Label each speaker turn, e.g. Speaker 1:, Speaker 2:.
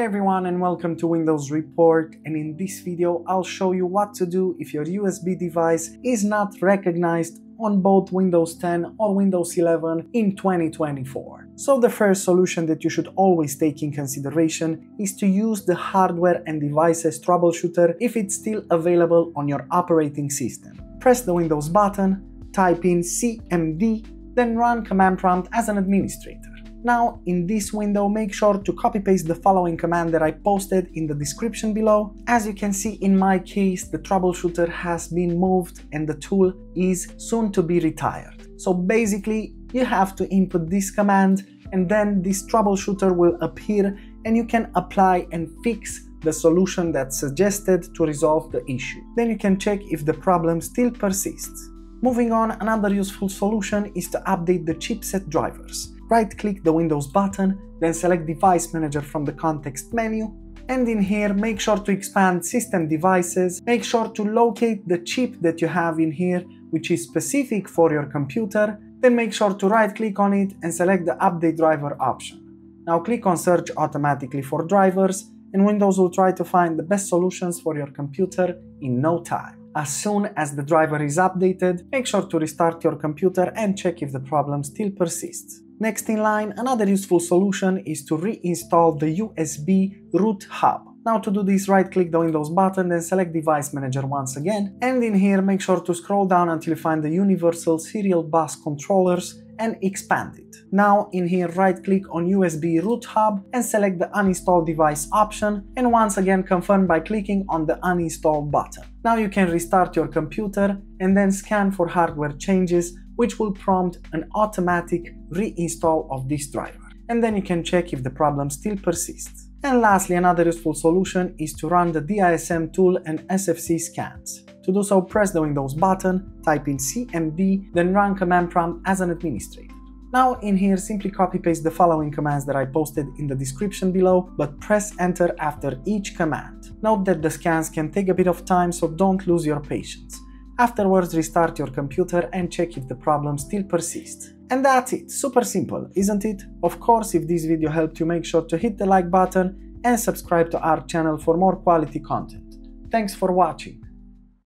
Speaker 1: Hey everyone, and welcome to Windows Report, and in this video I'll show you what to do if your USB device is not recognized on both Windows 10 or Windows 11 in 2024. So the first solution that you should always take in consideration is to use the hardware and devices troubleshooter if it's still available on your operating system. Press the Windows button, type in cmd, then run command prompt as an administrator. Now, in this window, make sure to copy-paste the following command that I posted in the description below. As you can see, in my case, the troubleshooter has been moved and the tool is soon to be retired. So basically, you have to input this command and then this troubleshooter will appear and you can apply and fix the solution that's suggested to resolve the issue. Then you can check if the problem still persists. Moving on, another useful solution is to update the chipset drivers. Right-click the Windows button, then select Device Manager from the context menu, and in here make sure to expand System Devices. Make sure to locate the chip that you have in here, which is specific for your computer, then make sure to right-click on it and select the Update Driver option. Now click on Search automatically for drivers, and Windows will try to find the best solutions for your computer in no time. As soon as the driver is updated, make sure to restart your computer and check if the problem still persists. Next in line, another useful solution is to reinstall the USB root hub. Now to do this, right-click the Windows button, then select Device Manager once again, and in here make sure to scroll down until you find the Universal Serial Bus Controllers and expand it. Now in here, right-click on USB root hub and select the Uninstall Device option, and once again confirm by clicking on the Uninstall button. Now you can restart your computer and then scan for hardware changes, which will prompt an automatic reinstall of this driver. And then you can check if the problem still persists. And lastly, another useful solution is to run the DISM tool and SFC scans. To do so, press the Windows button, type in cmd, then run command prompt as an administrator. Now in here, simply copy-paste the following commands that I posted in the description below, but press enter after each command. Note that the scans can take a bit of time, so don't lose your patience. Afterwards, restart your computer and check if the problem still persists. And that's it, super simple, isn't it? Of course, if this video helped you, make sure to hit the like button and subscribe to our channel for more quality content. Thanks for watching.